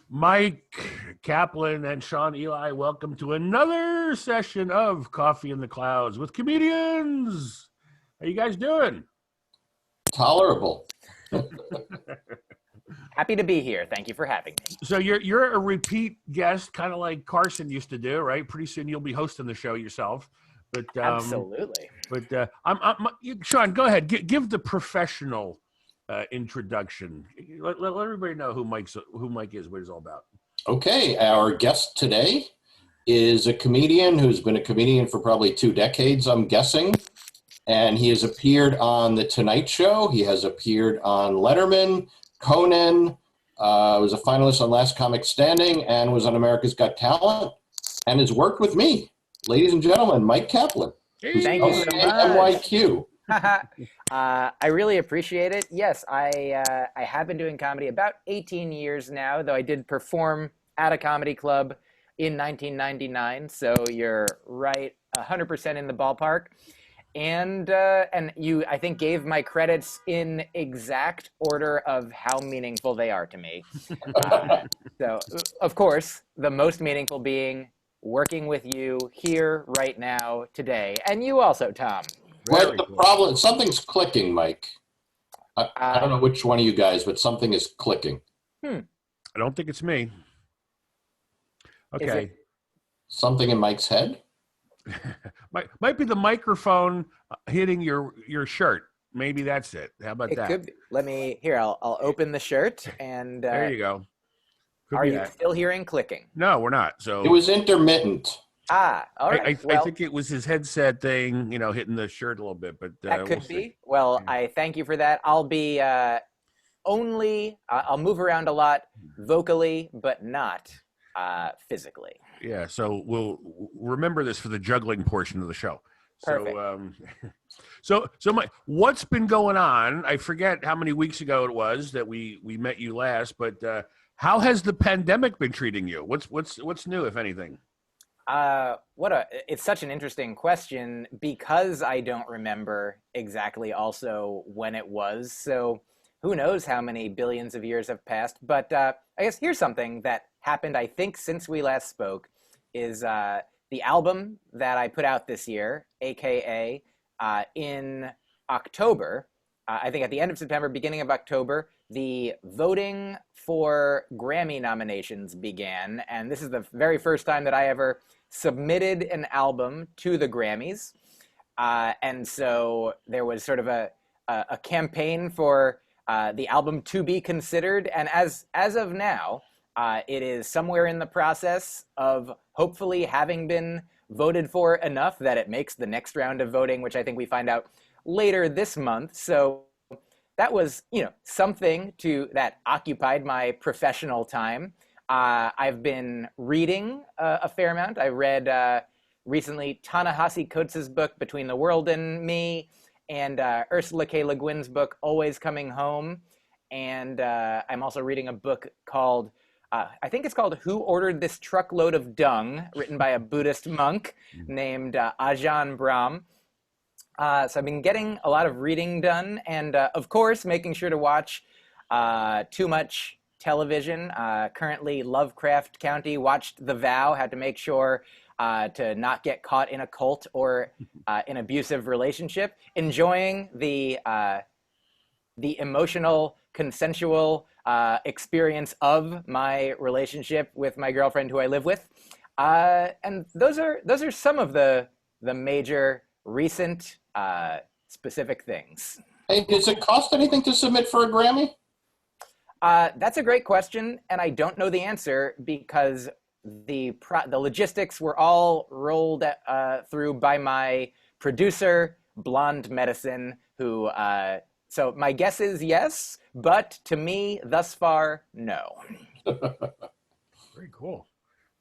Mike Kaplan and Sean Eli, welcome to another session of Coffee in the Clouds with comedians. How you guys doing? Tolerable. Happy to be here. Thank you for having me. So you're a repeat guest, kind of like Carson used to do, right? Pretty soon you'll be hosting the show yourself. But Absolutely. But Sean, go ahead. Give the professional introduction. Let everybody know who Mike is, what he's all about. Okay, our guest today is a comedian who's been a comedian for probably 2 decades, I'm guessing. And he has appeared on The Tonight Show. He has appeared on Letterman, Conan, was a finalist on Last Comic Standing, and was on America's Got Talent, and has worked with me. Ladies and gentlemen, Mike Kaplan. Thank you so much. NYQ. I really appreciate it. Yes, I have been doing comedy about 18 years now, though I did perform at a comedy club in 1999. So you're right, 100% in the ballpark. And you, I think, gave my credits in exact order of how meaningful they are to me. So, of course, the most meaningful being working with you here, right now, today. And you also, Tom. But the problem, something's clicking, Mike. I don't know which one of you guys, but something is clicking. I don't think it's me. Okay. Something in Mike's head? might be the microphone hitting your shirt. Maybe that's it. How about that? Could be. Let me here. I'll open the shirt and there you go. Are you still hearing clicking? No, we're not. So it was intermittent. All right. I think it was his headset thing, hitting the shirt a little bit, but that could be. Well, I thank you for that. I'll be I'll move around a lot vocally, but not physically. Yeah, so we'll remember this for the juggling portion of the show. Perfect. So Mike, what's been going on? I forget how many weeks ago it was that we met you last, but how has the pandemic been treating you? What's new, if anything? It's such an interesting question because I don't remember exactly also when it was. So who knows how many billions of years have passed. But I guess here's something that happened, I think, since we last spoke, is the album that I put out this year, AKA in October, I think at the end of September, beginning of October, the voting for Grammy nominations began. And this is the very first time that I ever submitted an album to the Grammys. And so there was sort of a campaign for the album to be considered. And as of now, it is somewhere in the process of hopefully having been voted for enough that it makes the next round of voting, which I think we find out later this month. So that was, something that occupied my professional time. I've been reading a fair amount. I read recently Ta-Nehisi Coates' book, Between the World and Me, and Ursula K. Le Guin's book, Always Coming Home. And I'm also reading a book called, I think it's called Who Ordered This Truckload of Dung, written by a Buddhist monk named Ajahn Brahm. So I've been getting a lot of reading done, and of course, making sure to watch too much television. Currently, Lovecraft County, watched The Vow, had to make sure to not get caught in a cult or an abusive relationship. Enjoying the emotional, consensual experience of my relationship with my girlfriend who I live with. And those are some of the major recent specific things. Hey, does it cost anything to submit for a Grammy? That's a great question, and I don't know the answer because the logistics were all rolled through by my producer, Blonde Medicine, who. So my guess is yes, but to me, thus far, no. Very cool.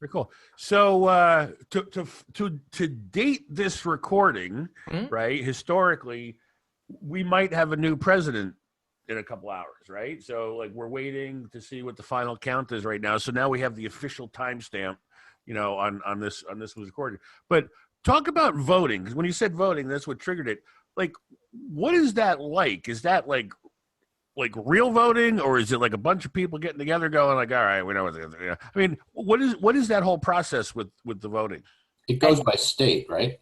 Very cool. So to date this recording, right? Historically, we might have a new president in a couple hours, right? So like we're waiting to see what the final count is right now. So now we have the official timestamp, on this was recorded. But talk about voting, because when you said voting, that's what triggered it. Like, what is that like? Is that like like real voting, or is it like a bunch of people getting together going like, all right, we know what's going to. I mean, what is that whole process with the voting? It goes by state, right?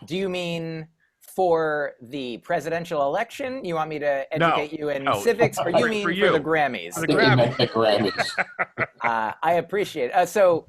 Do you mean for the presidential election? You want me to No, educate you in no, civics, or you for mean for you. the Grammys? I The think he meant Grammys. the Grammys. I appreciate it. So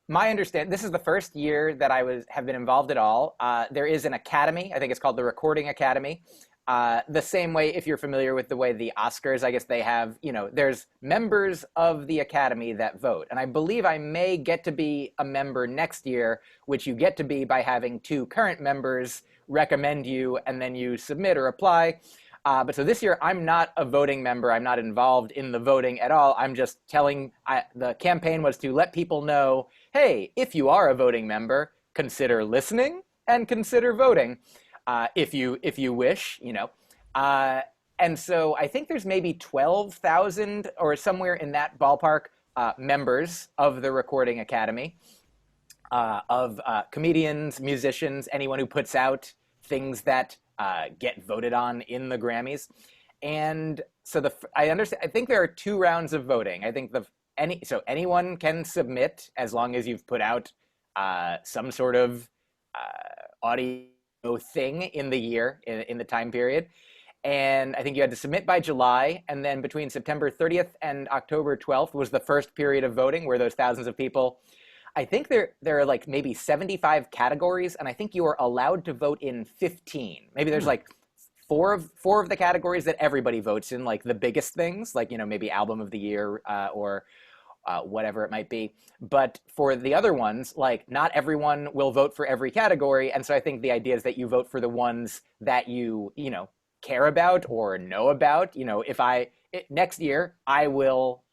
my understanding, this is the first year that have been involved at all. There is an academy. I think it's called the Recording Academy. The same way, if you're familiar with the way the Oscars, I guess they have, there's members of the Academy that vote. And I believe I may get to be a member next year, which you get to be by having 2 current members recommend you, and then you submit or apply. But so this year, I'm not a voting member. I'm not involved in the voting at all. I'm just the campaign was to let people know, hey, if you are a voting member, consider listening and consider voting. If you wish, and so I think there's maybe 12,000 or somewhere in that ballpark members of the Recording Academy, of comedians, musicians, anyone who puts out things that get voted on in the Grammys. And so I understand. I think there are 2 rounds of voting. I think anyone can submit as long as you've put out some sort of audio thing in the year, in the time period. And I think you had to submit by July, and then between September 30th and October 12th was the first period of voting where those thousands of people. I think there are like maybe 75 categories, and I think you are allowed to vote in 15. Maybe there's like four of the categories that everybody votes in, like the biggest things, like maybe album of the year or whatever it might be. But for the other ones, like not everyone will vote for every category. And so I think the idea is that you vote for the ones that you care about or know about. Next year, I will,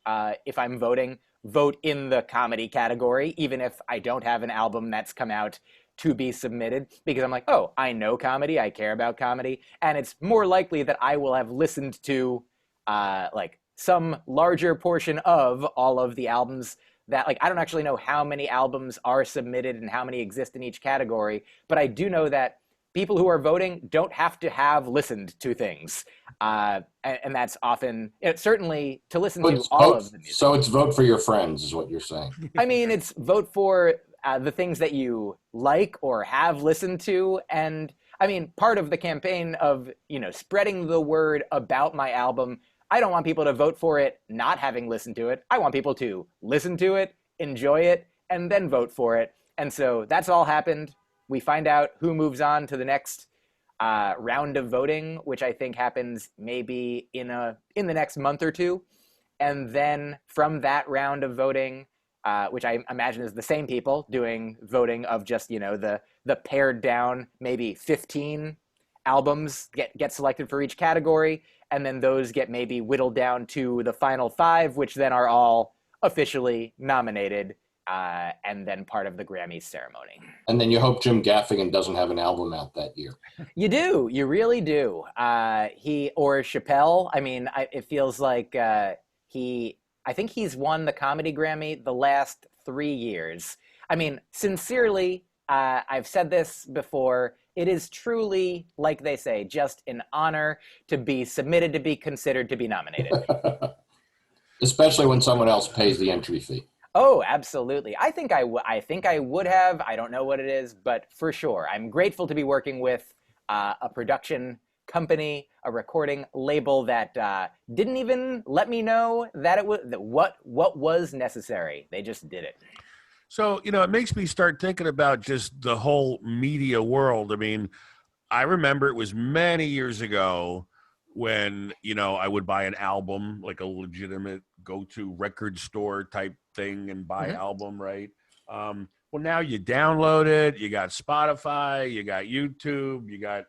if I'm voting, vote in the comedy category, even if I don't have an album that's come out to be submitted, because I'm like, oh, I know comedy, I care about comedy, and it's more likely that I will have listened to like some larger portion of all of the albums that, like, I don't actually know how many albums are submitted and how many exist in each category, but I do know that people who are voting don't have to have listened to things. And that's often, certainly to listen to all of the music. So it's vote for your friends is what you're saying. I mean, it's vote for the things that you like or have listened to. And I mean, part of the campaign of, spreading the word about my album, I don't want people to vote for it not having listened to it. I want people to listen to it, enjoy it, and then vote for it. And so that's all happened. We find out who moves on to the next round of voting, which I think happens maybe in the next month or 2. And then from that round of voting, which I imagine is the same people doing voting of just, the pared down maybe 15 albums get selected for each category. And then those get maybe whittled down to the final 5, which then are all officially nominated and then part of the Grammys ceremony. And then you hope Jim Gaffigan doesn't have an album out that year. You do. You really do. He or Chappelle. I mean, it feels like I think he's won the Comedy Grammy the last 3 years. I mean, sincerely, I've said this before. It is truly, like they say, just an honor to be submitted, to be considered, to be nominated. Especially when someone else pays the entry fee. Oh, absolutely. I think I would have. I don't know what it is, but for sure. I'm grateful to be working with a production company, a recording label that didn't even let me know that what was necessary. They just did it. So, it makes me start thinking about just the whole media world. I mean, I remember it was many years ago when, I would buy an album, like a legitimate go-to record store type thing and buy album, right? Well, now you download it, you got Spotify, you got YouTube, you got,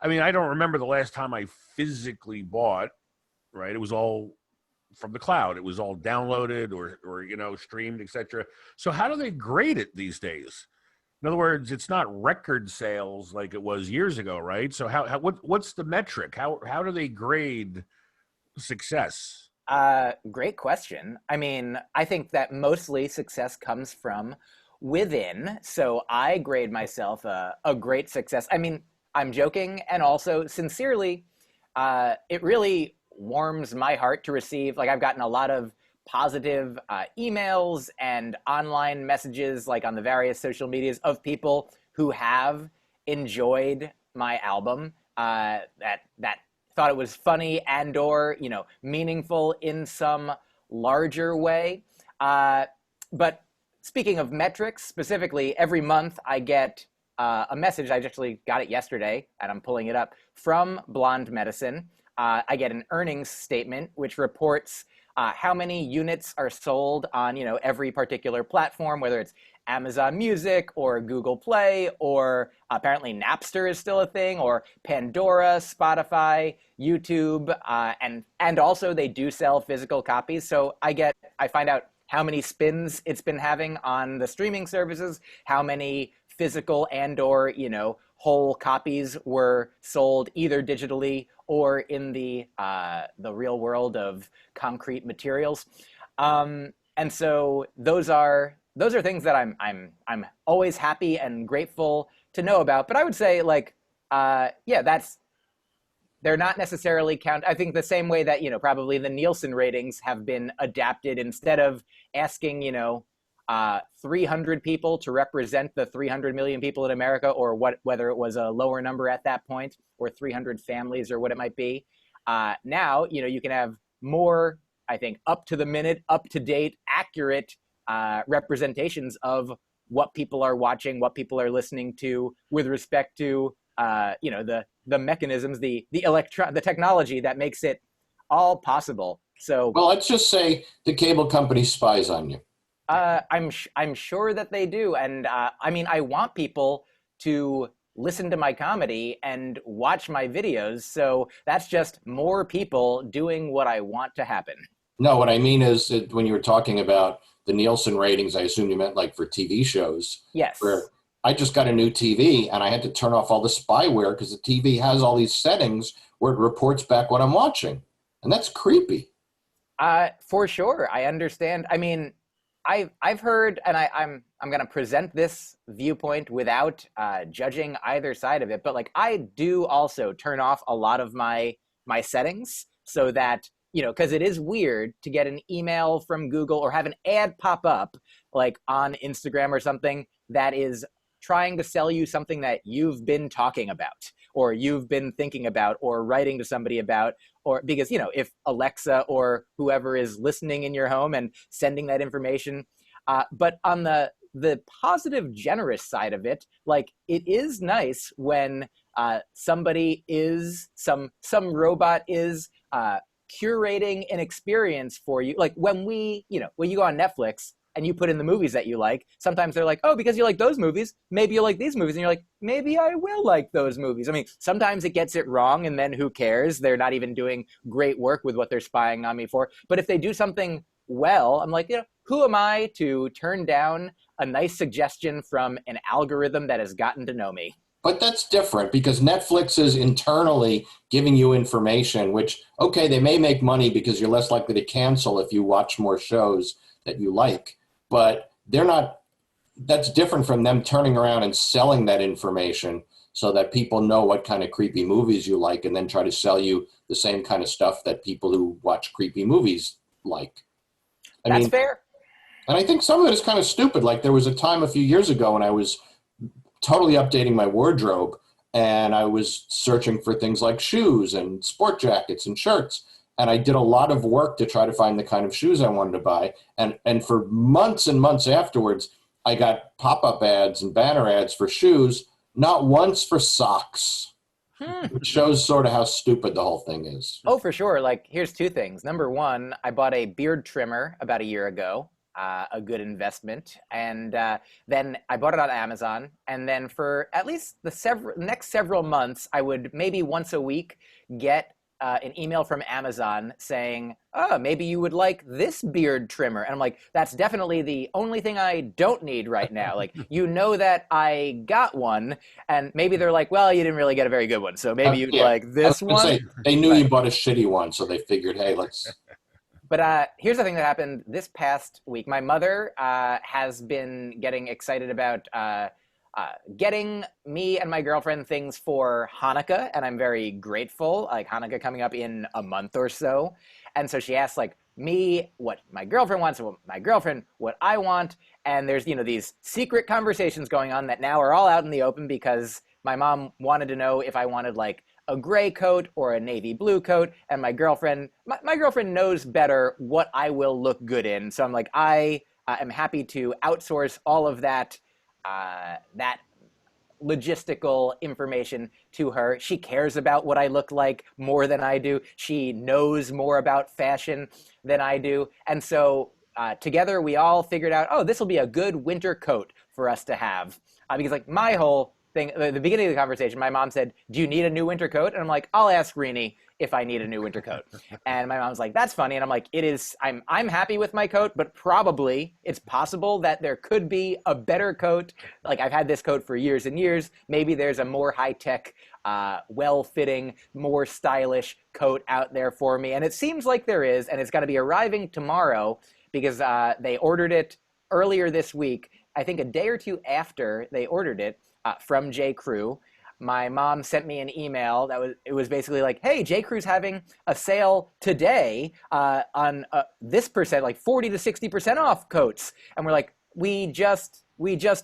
I mean, I don't remember the last time I physically bought, right? It was all from the cloud. It was all downloaded or streamed, etc. So how do they grade it these days? In other words, it's not record sales like it was years ago, right? So what's the metric? How do they grade success? Great question. I mean, I think that mostly success comes from within. So I grade myself a great success. I mean, I'm joking, and also sincerely, it really warms my heart to receive. Like I've gotten a lot of positive emails and online messages, like on the various social medias, of people who have enjoyed my album, that thought it was funny and or meaningful in some larger way. But speaking of metrics, specifically, every month I get a message. I actually got it yesterday, and I'm pulling it up, from Blonde Medicine. I get an earnings statement which reports how many units are sold on every particular platform, whether it's Amazon Music or Google Play, or apparently Napster is still a thing, or Pandora, Spotify, YouTube, and also they do sell physical copies. So I find out how many spins it's been having on the streaming services, how many physical and or whole copies were sold either digitally or in the real world of concrete materials. And so those are things that I'm always happy and grateful to know about. But I would say they're not necessarily I think the same way that probably the Nielsen ratings have been adapted. Instead of asking 300 people to represent the 300 million people in America, or whether it was a lower number at that point, or 300 families, or what it might be. Now, you can have more, I think, up to the minute, up to date, accurate representations of what people are watching, what people are listening to, with respect to the mechanisms, the technology that makes it all possible. So, well, let's just say the cable company spies on you. I'm sure that they do, and I want people to listen to my comedy and watch my videos. So that's just more people doing what I want to happen. No, what I mean is that when you were talking about the Nielsen ratings, I assume you meant like for TV shows. Yes. Where I just got a new TV and I had to turn off all the spyware because the TV has all these settings where it reports back what I'm watching, and that's creepy. For sure, I understand. I mean, I've heard, and I'm going to present this viewpoint without judging either side of it, but like I do also turn off a lot of my settings so that because it is weird to get an email from Google or have an ad pop up like on Instagram or something that is trying to sell you something that you've been talking about, or you've been thinking about, or writing to somebody about, or because, if Alexa or whoever is listening in your home and sending that information. But on the positive, generous side of it, like it is nice when somebody is, some robot is curating an experience for you. Like when when you go on Netflix and you put in the movies that you like, sometimes they're like, oh, because you like those movies, maybe you'll like these movies. And you're like, maybe I will like those movies. I mean, sometimes it gets it wrong, and then who cares? They're not even doing great work with what they're spying on me for. But if they do something well, I'm like, who am I to turn down a nice suggestion from an algorithm that has gotten to know me? But that's different because Netflix is internally giving you information, which, okay, they may make money because you're less likely to cancel if you watch more shows that you like. But that's different from them turning around and selling that information so that people know what kind of creepy movies you like and then try to sell you the same kind of stuff that people who watch creepy movies like. That's fair. And I think some of it is kind of stupid. Like there was a time a few years ago when I was totally updating my wardrobe and I was searching for things like shoes and sport jackets and shirts. And I did a lot of work to try to find the kind of shoes I wanted to buy. And for months and months afterwards, I got pop-up ads and banner ads for shoes, not once for socks. Which shows sort of how stupid the whole thing is. Oh, for sure. Like, here's two things. Number one, I bought a beard trimmer about a year ago, a good investment. And then I bought it on Amazon. And then for at least the next several months, I would maybe once a week get an email from Amazon saying, oh, maybe you would like this beard trimmer. And I'm like, that's definitely the only thing I don't need right now. Like, that I got one, and maybe they're like, well, you didn't really get a very good one, so maybe you'd like this one. Say, they knew you bought a shitty one, so they figured, hey, let's... But here's the thing that happened this past week. My mother has been getting excited about getting me and my girlfriend things for Hanukkah, and I'm very grateful. Like Hanukkah coming up in a month or so, and so she asked like me what my girlfriend wants, and what my girlfriend what I want, and there's these secret conversations going on that now are all out in the open because my mom wanted to know if I wanted like a gray coat or a navy blue coat, and my girlfriend knows better what I will look good in. So I'm like, I am happy to outsource all of that that logistical information to her. She cares about what I look like more than I do. She knows more about fashion than I do, and so together we all figured out, oh, this will be a good winter coat for us to have, because like my whole thing, the beginning of the conversation, my mom said, do you need a new winter coat? And I'm like, I'll ask Rini if I need a new winter coat. And my mom's like, that's funny. And I'm like, I'm happy with my coat, but probably it's possible that there could be a better coat. Like I've had this coat for years and years. Maybe there's a more high-tech, well-fitting, more stylish coat out there for me. And it seems like there is, and it's going to be arriving tomorrow because they ordered it earlier this week. I think a day or two after they ordered it, from J. Crew. My mom sent me an email it was basically like, hey, J. Crew's having a sale today on this percent, like 40 to 60% off coats. And we're like, we just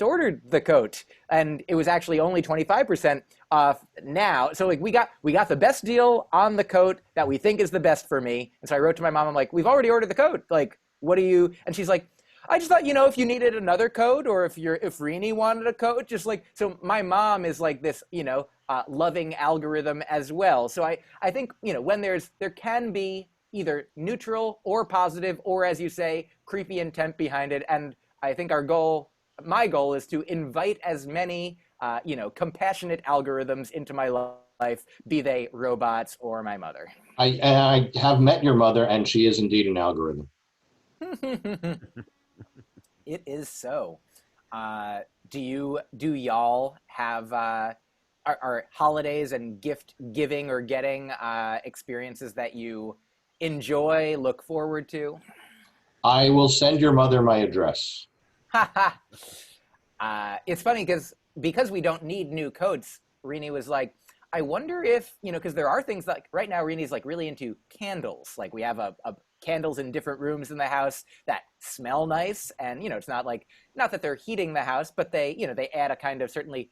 ordered the coat, and it was actually only 25% off now. So like we got the best deal on the coat that we think is the best for me. And so I wrote to my mom, I'm like, we've already ordered the coat. Like, what do you? And she's like, I just thought, if you needed another coat, or if Rini wanted a coat, just like, so my mom is like this, loving algorithm as well. So I think, when there can be either neutral or positive, or as you say, creepy intent behind it. And I think my goal is to invite as many, compassionate algorithms into my life, be they robots or my mother. I have met your mother, and she is indeed an algorithm. It is so. Do y'all have are holidays and gift giving or getting experiences that you enjoy, look forward to? I will send your mother my address. It's funny because we don't need new coats. Rini was like, I wonder if, because there are things like right now Rini's like really into candles. Like we have a candles in different rooms in the house that smell nice, and it's not that they're heating the house, but they add a kind of certainly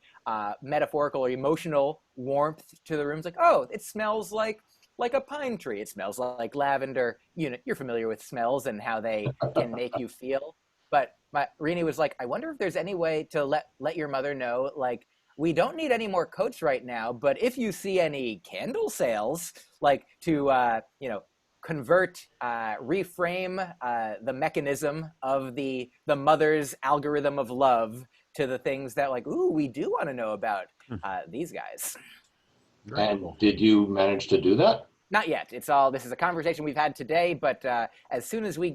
metaphorical or emotional warmth to the rooms. Like, oh, it smells like a pine tree. It smells like lavender. You're familiar with smells and how they can make you feel. But Rini was like, I wonder if there's any way to let your mother know, like, we don't need any more coats right now, but if you see any candle sales, like to convert, reframe the mechanism of the mother's algorithm of love to the things that like, ooh, we do want to know about these guys. And did you manage to do that? Not yet. This is a conversation we've had today, but as soon as we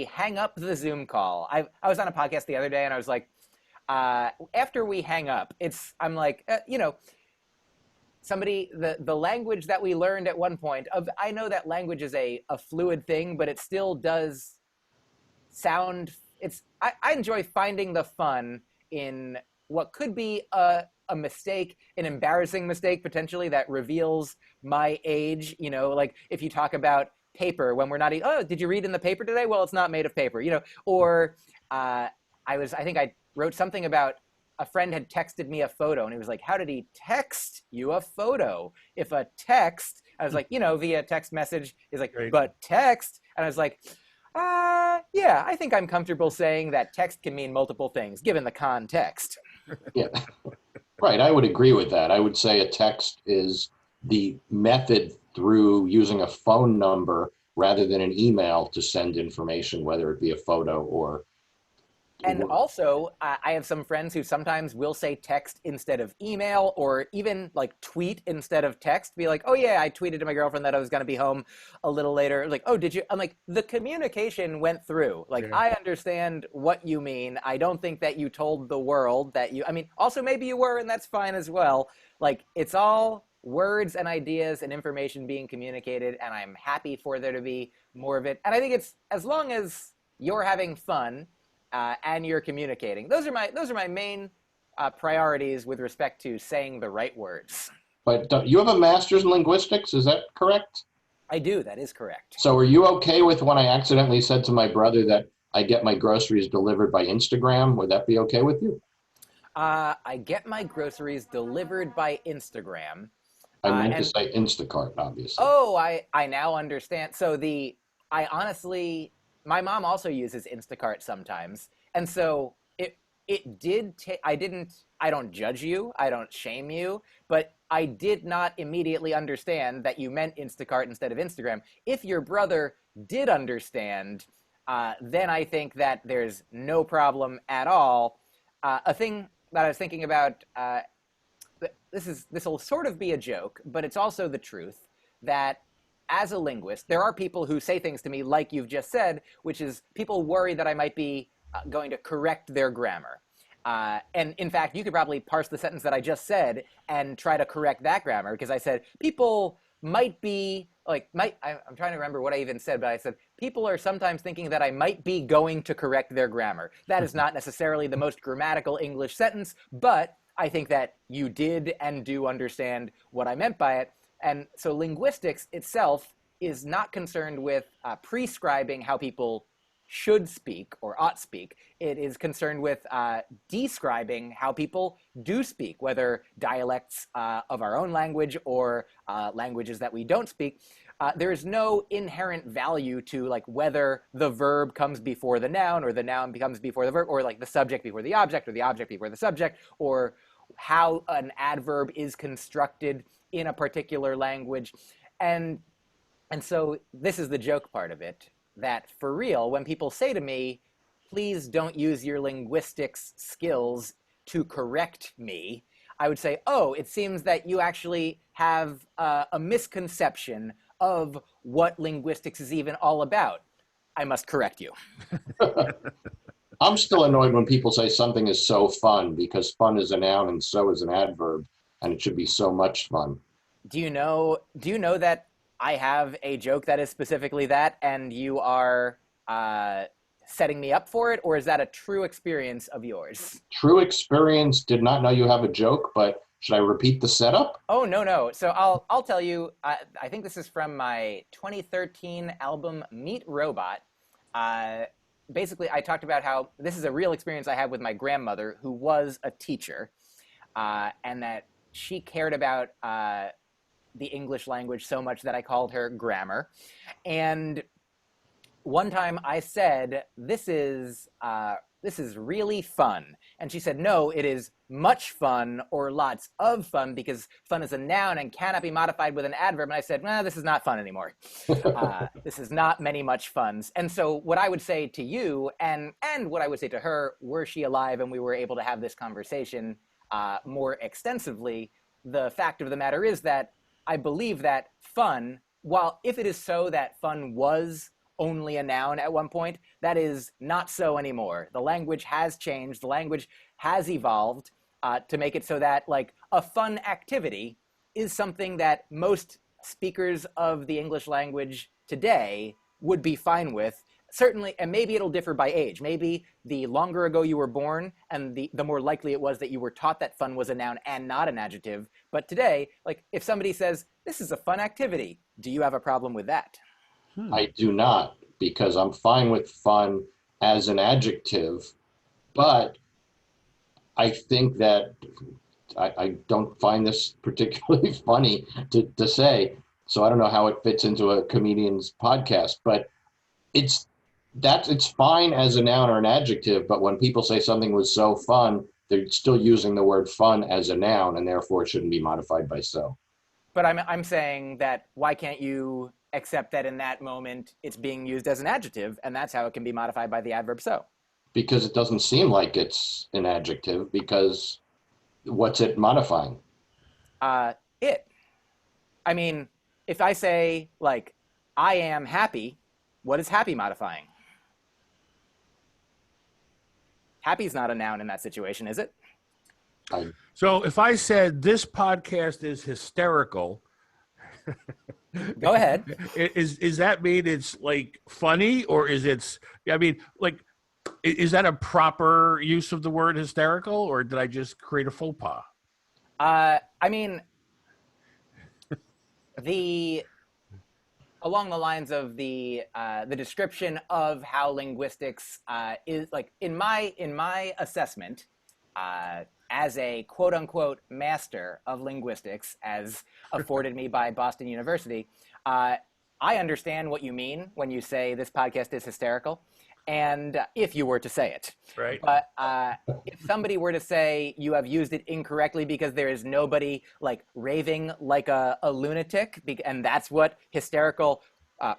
hang up the Zoom call, I was on a podcast the other day and I was like, after we hang up, I'm like, somebody, the language that we learned at one point I know that language is a fluid thing, but it still does sound, I enjoy finding the fun in what could be a mistake, an embarrassing mistake potentially that reveals my age, like if you talk about paper when we're not, oh, did you read in the paper today? Well, it's not made of paper, or I think I wrote something about a friend had texted me a photo, and he was like, how did he text you a photo? If a text, I was like, via text message, he's like, right. But text, and I was like, yeah, I think I'm comfortable saying that text can mean multiple things, given the context. Yeah, right, I would agree with that. I would say a text is the method through using a phone number rather than an email to send information, whether it be a photo or... And also, I have some friends who sometimes will say text instead of email, or even like tweet instead of text. Be like, oh yeah, I tweeted to my girlfriend that I was going to be home a little later. Like, oh, did you? I'm like, the communication went through. Like, yeah. I understand what you mean. I don't think that you told the world that you, also maybe you were, and that's fine as well. Like, it's all words and ideas and information being communicated, and I'm happy for there to be more of it. And I think it's, as long as you're having fun, and you're communicating. Those are my main priorities with respect to saying the right words. But you have a master's in linguistics, is that correct? I do. That is correct. So are you okay with when I accidentally said to my brother that I get my groceries delivered by Instagram? Would that be okay with you? I get my groceries delivered by Instagram. I meant to say Instacart, obviously. Oh, I now understand. So I honestly, my mom also uses Instacart sometimes, and so it did take. I don't judge you. I don't shame you, but I did not immediately understand that you meant Instacart instead of Instagram. If your brother did understand, then I think that there's no problem at all. A thing that I was thinking about. This will sort of be a joke, but it's also the truth that as a linguist, there are people who say things to me like you've just said, which is people worry that I might be going to correct their grammar. And in fact, you could probably parse the sentence that I just said and try to correct that grammar, because I said people might be like, I'm trying to remember what I even said, but I said people are sometimes thinking that I might be going to correct their grammar. That is not necessarily the most grammatical English sentence, but I think that you did and do understand what I meant by it. And so linguistics itself is not concerned with prescribing how people should speak or ought speak. It is concerned with describing how people do speak, whether dialects of our own language or languages that we don't speak. There is no inherent value to like whether the verb comes before the noun or the noun comes before the verb, or like the subject before the object or the object before the subject, or how an adverb is constructed in a particular language. And so this is the joke part of it, that for real, when people say to me, please don't use your linguistics skills to correct me, I would say, oh, it seems that you actually have a misconception of what linguistics is even all about. I must correct you. I'm still annoyed when people say something is so fun, because fun is a noun and so is an adverb, and it should be so much fun. Do you know that I have a joke that is specifically that, and you are setting me up for it, or is that a true experience of yours? True experience. Did not know you have a joke, but should I repeat the setup? Oh, no. So I'll tell you, I think this is from my 2013 album, Meet Robot. Basically, I talked about how this is a real experience I had with my grandmother, who was a teacher, and that she cared about the English language so much that I called her grammar. And one time I said, this is really fun. And she said, no, it is much fun or lots of fun, because fun is a noun and cannot be modified with an adverb. And I said, well, this is not fun anymore. This is not many much funs. And so what I would say to you and what I would say to her, were she alive and we were able to have this conversation more extensively, the fact of the matter is that I believe that fun, while if it is so that fun was only a noun at one point, that is not so anymore. The language has changed. The language has evolved to make it so that like a fun activity is something that most speakers of the English language today would be fine with. Certainly, and maybe it'll differ by age. Maybe the longer ago you were born and the more likely it was that you were taught that fun was a noun and not an adjective. But today, like if somebody says, this is a fun activity, do you have a problem with that? I do not, because I'm fine with fun as an adjective, but I think that I don't find this particularly funny to say, so I don't know how it fits into a comedian's podcast, but it's fine as a noun or an adjective, but when people say something was so fun, they're still using the word fun as a noun, and therefore it shouldn't be modified by so. But I'm saying that why can't you accept that in that moment it's being used as an adjective, and that's how it can be modified by the adverb so? Because it doesn't seem like it's an adjective, because what's it modifying? It. I mean, if I say, like, I am happy, what is happy modifying? Happy's not a noun in that situation, is it? So if I said this podcast is hysterical, go ahead. Is that mean it's like funny, or is it's? I mean, like Is that a proper use of the word hysterical, or did I just create a faux pas? I mean, along the lines of the description of how linguistics is like in my assessment, as a quote unquote master of linguistics, as afforded me by Boston University, I understand what you mean when you say this podcast is hysterical. And if you were to say it, Right. But if somebody were to say you have used it incorrectly because there is nobody like raving like a lunatic, and that's what hysterical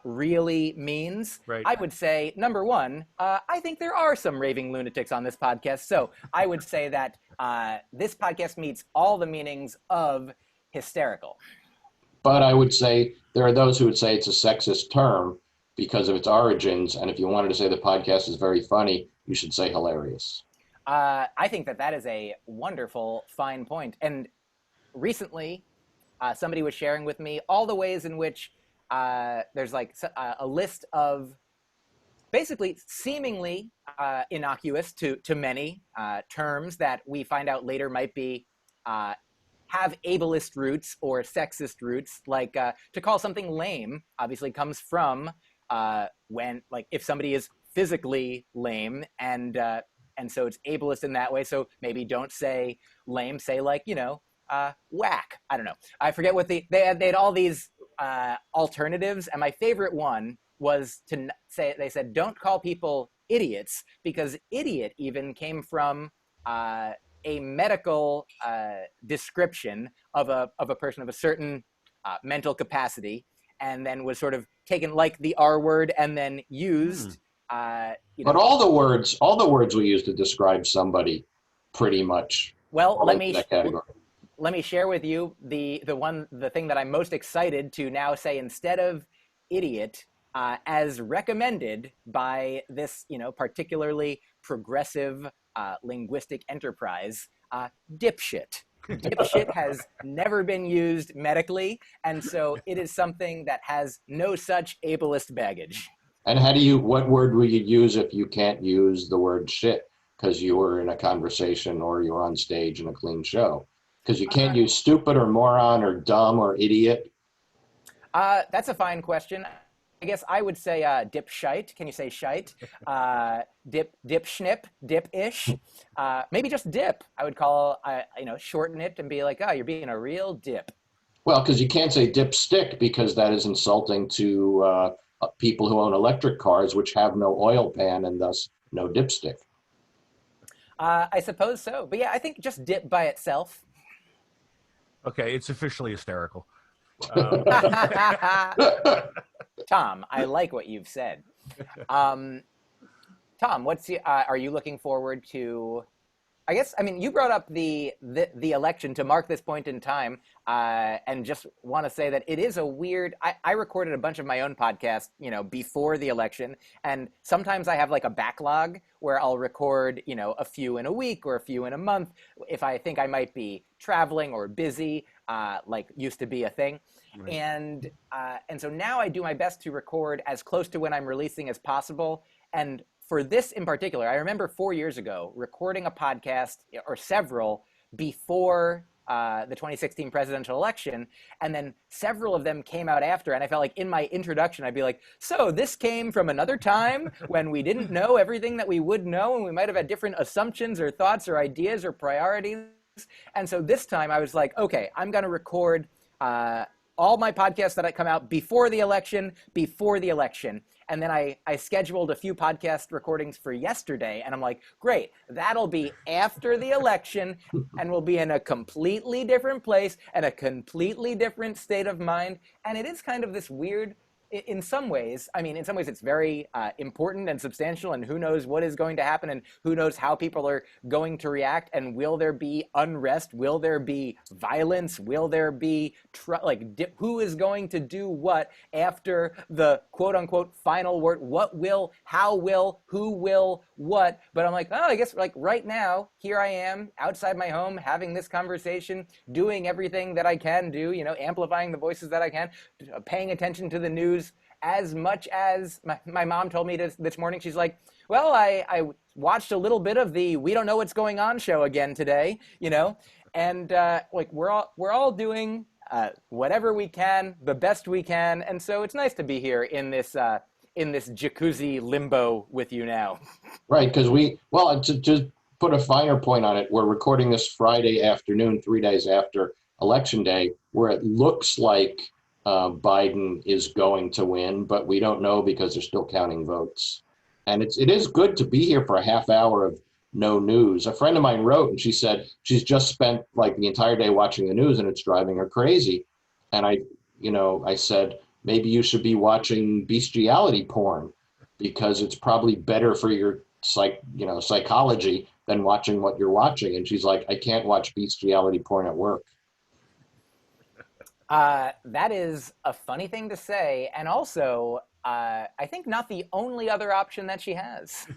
really means, Right. I would say, number one, I think there are some raving lunatics on this podcast. So I would say that this podcast meets all the meanings of hysterical. But I would say there are those who would say it's a sexist term because of its origins. And if you wanted to say the podcast is very funny, you should say hilarious. I think that is a wonderful, fine point. And recently, somebody was sharing with me all the ways in which there's like a list of basically seemingly innocuous to many terms that we find out later might be have ableist roots or sexist roots. Like to call something lame obviously comes from when, like, if somebody is physically lame, and so it's ableist in that way. So maybe don't say lame, say like, whack. I don't know. I forget what they had all these alternatives, and my favorite one was to say, they said, don't call people idiots, because idiot even came from a medical description of a person of a certain mental capacity, and then was sort of taken like the R word and then used. But all the words we use to describe somebody pretty much. Well, let me share with you the thing that I'm most excited to now say instead of idiot, as recommended by this particularly progressive linguistic enterprise, dipshit. Dipshit has never been used medically, and so it is something that has no such ableist baggage. And what word will you use if you can't use the word shit because you were in a conversation or you're on stage in a clean show? Because you can't use stupid or moron or dumb or idiot. That's a fine question. I guess I would say dipshite. Can you say shite? Dip schnip, dip-ish. Maybe just dip. I would call, shorten it and be like, oh, you're being a real dip. Well, because you can't say dipstick because that is insulting to people who own electric cars, which have no oil pan and thus no dipstick. I suppose so. But yeah, I think just dip by itself. Okay, it's officially hysterical. Tom, I like what you've said. Tom, are you looking forward to? I guess, I mean, you brought up the election to mark this point in time, and just want to say that it is a weird. I recorded a bunch of my own podcasts, before the election, and sometimes I have like a backlog where I'll record, a few in a week or a few in a month if I think I might be traveling or busy, like used to be a thing. Right. And so now I do my best to record as close to when I'm releasing as possible. And for this in particular, I remember 4 years ago recording a podcast or several before the 2016 presidential election, and then several of them came out after, and I felt like in my introduction I'd be like, so this came from another time when we didn't know everything that we would know, and we might have had different assumptions or thoughts or ideas or priorities. And so this time I was like, okay, I'm going to record all my podcasts that I come out before the election. And then I scheduled a few podcast recordings for yesterday, and I'm like, great, that'll be after the election, and we'll be in a completely different place and a completely different state of mind. And it is kind of this weird, in some ways it's very important and substantial, and who knows what is going to happen, and who knows how people are going to react, and will there be unrest, will there be violence, will there be who is going to do what after the quote-unquote final word, what will, how will, who will, what. But I'm like, oh, I guess like right now, here I am outside my home having this conversation, doing everything that I can do, amplifying the voices that I can, paying attention to the news as much as my mom told me this morning, she's like, well, I watched a little bit of the We Don't Know What's Going On show again today, and like we're all doing whatever we can, the best we can, and so it's nice to be here in this jacuzzi limbo with you now. Right, because to put a finer point on it, we're recording this Friday afternoon, 3 days after Election Day, where it looks like Biden is going to win, but we don't know because they're still counting votes. And it is good to be here for a half hour of no news. A friend of mine wrote, and she said she's just spent like the entire day watching the news and it's driving her crazy. And I said, maybe you should be watching bestiality porn because it's probably better for your psychology than watching what you're watching. And she's like, I can't watch bestiality porn at work. That is a funny thing to say, and also I think not the only other option that she has.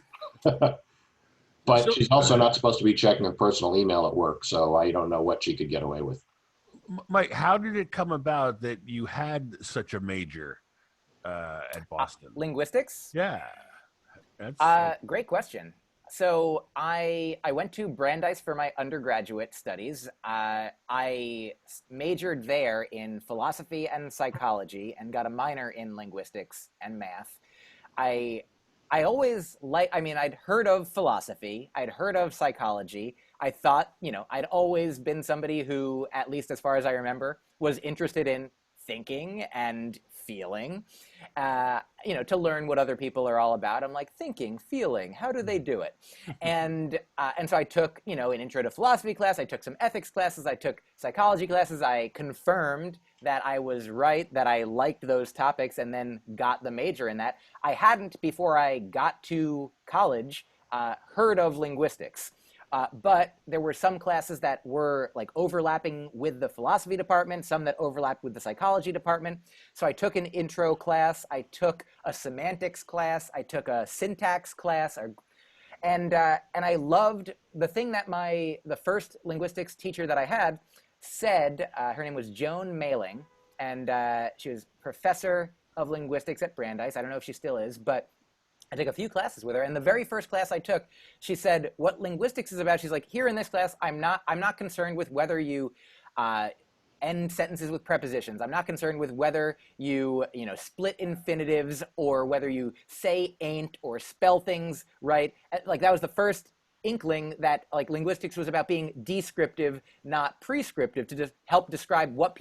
But she's also not supposed to be checking her personal email at work, so I don't know what she could get away with. Mike, how did it come about that you had such a major at Boston? Linguistics? Yeah. That's great question. So I went to Brandeis for my undergraduate studies. I majored there in philosophy and psychology and got a minor in linguistics and math. I always I'd heard of philosophy, I'd heard of psychology. I thought, I'd always been somebody who, at least as far as I remember, was interested in thinking and feeling, to learn what other people are all about. I'm like, thinking, feeling, how do they do it? And so I took, an intro to philosophy class, I took some ethics classes, I took psychology classes, I confirmed that I was right, that I liked those topics, and then got the major in that. I hadn't, before I got to college, heard of linguistics. But there were some classes that were like overlapping with the philosophy department, some that overlapped with the psychology department. So I took an intro class, I took a semantics class, I took a syntax class, and I loved the thing that the first linguistics teacher that I had said. Her name was Joan Mailing, and she was professor of linguistics at Brandeis. I don't know if she still is, but I took a few classes with her, and the very first class I took, she said, what linguistics is about, she's like, here in this class, I'm not concerned with whether you end sentences with prepositions. I'm not concerned with whether you, split infinitives or whether you say ain't or spell things right. Like, that was the first inkling that like linguistics was about being descriptive, not prescriptive, to just help describe what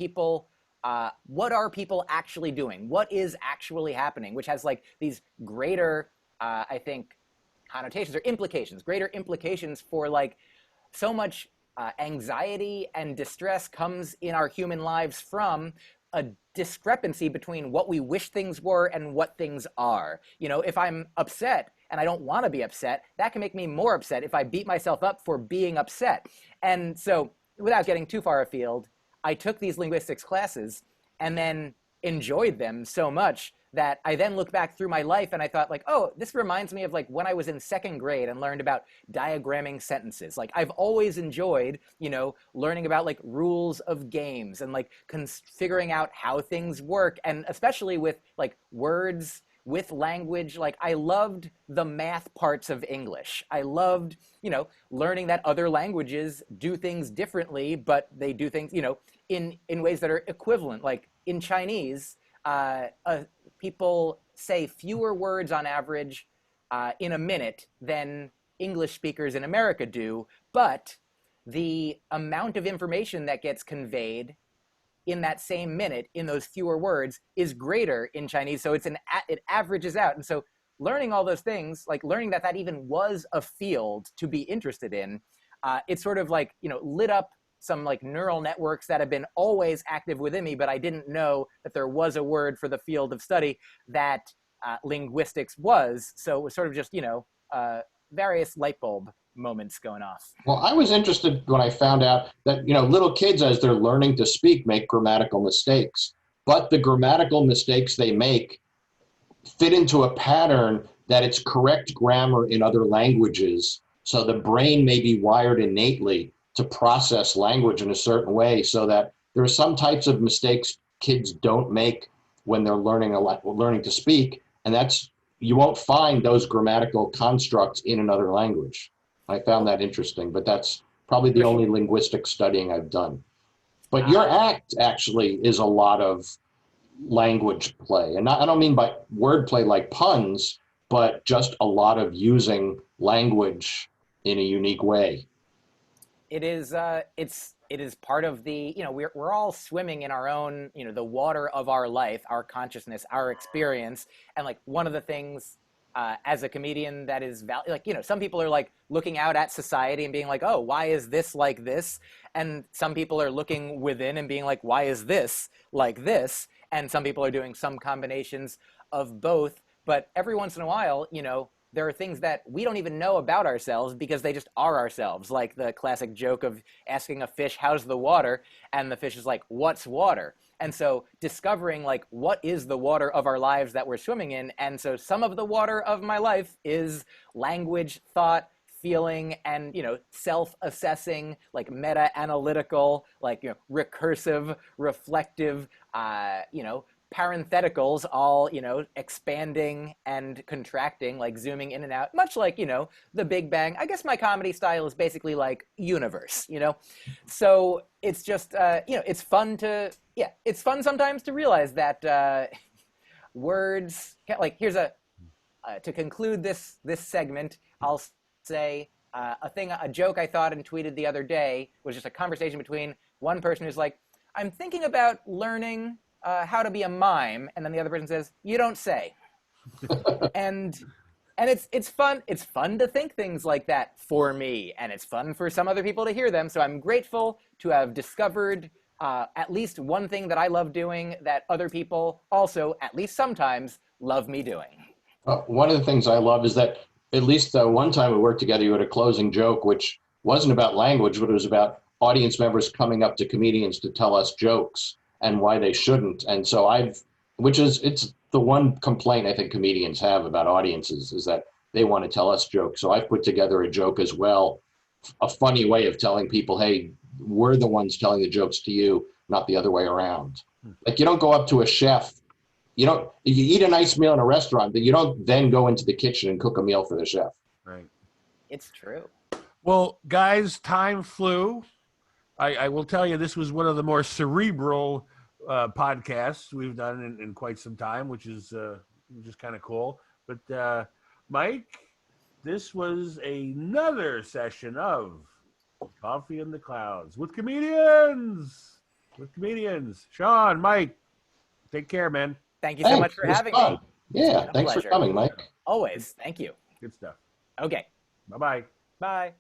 are people actually doing? What is actually happening? Which has like these greater, I think, connotations or implications, greater implications for like so much anxiety and distress comes in our human lives from a discrepancy between what we wish things were and what things are. If I'm upset and I don't want to be upset, that can make me more upset if I beat myself up for being upset. And so, without getting too far afield, I took these linguistics classes and then enjoyed them so much that I then look back through my life and I thought like, oh, this reminds me of like when I was in second grade and learned about diagramming sentences. Like I've always enjoyed, learning about like rules of games and like figuring out how things work. And especially with like words, with language, like I loved the math parts of English. I loved, learning that other languages do things differently, but they do things, in ways that are equivalent. Like in Chinese, people say fewer words on average in a minute than English speakers in America do, but the amount of information that gets conveyed in that same minute in those fewer words is greater in Chinese. So it averages out. And so learning all those things, like learning that even was a field to be interested in, it sort of like, lit up some like neural networks that have been always active within me, but I didn't know that there was a word for the field of study that linguistics was. So it was sort of just, various light bulb moments going off. Well, I was interested when I found out that, little kids, as they're learning to speak, make grammatical mistakes, but the grammatical mistakes they make fit into a pattern that it's correct grammar in other languages. So the brain may be wired innately to process language in a certain way, so that there are some types of mistakes kids don't make when they're learning to speak. And you won't find those grammatical constructs in another language. I found that interesting, but that's probably the only linguistic studying I've done. But your act actually is a lot of language play. And I don't mean by word play like puns, but just a lot of using language in a unique way. It is it is part of the, we're all swimming in our own, the water of our life, our consciousness, our experience. And like one of the things as a comedian that is some people are like looking out at society and being like, oh, why is this like this? And some people are looking within and being like, why is this like this? And some people are doing some combinations of both. But every once in a while, there are things that we don't even know about ourselves because they just are ourselves. Like the classic joke of asking a fish, how's the water? And the fish is like, what's water? And so discovering like, what is the water of our lives that we're swimming in? And so some of the water of my life is language, thought, feeling, and, self-assessing, like meta-analytical, like, recursive, reflective, parentheticals, all, expanding and contracting, like zooming in and out, much like, the Big Bang. I guess my comedy style is basically like universe, So it's just, it's fun it's fun sometimes to realize that words, like here's to conclude this segment, I'll say a joke I thought and tweeted the other day was just a conversation between one person who's like, I'm thinking about learning how to be a mime, and then the other person says, you don't say. and it's fun. It's fun to think things like that for me, and it's fun for some other people to hear them. So I'm grateful to have discovered at least one thing that I love doing that other people also, at least sometimes, love me doing. One of the things I love is that at least one time we worked together, you had a closing joke, which wasn't about language, but it was about audience members coming up to comedians to tell us jokes and why they shouldn't. And so it's the one complaint I think comedians have about audiences is that they want to tell us jokes. So I've put together a joke as well, a funny way of telling people, hey, we're the ones telling the jokes to you, not the other way around. Like you don't go up to a chef, you eat a nice meal in a restaurant, but you don't then go into the kitchen and cook a meal for the chef. Right. It's true. Well, guys, time flew. I will tell you, this was one of the more cerebral podcasts we've done in quite some time, which is kind of cool. But Mike, this was another session of Coffee in the Clouds with comedians. Sean, Mike, take care, man. Thank you so much for having me. Yeah, thanks for coming, Mike. Always. Thank you. Good stuff. Okay. Bye-bye. Bye.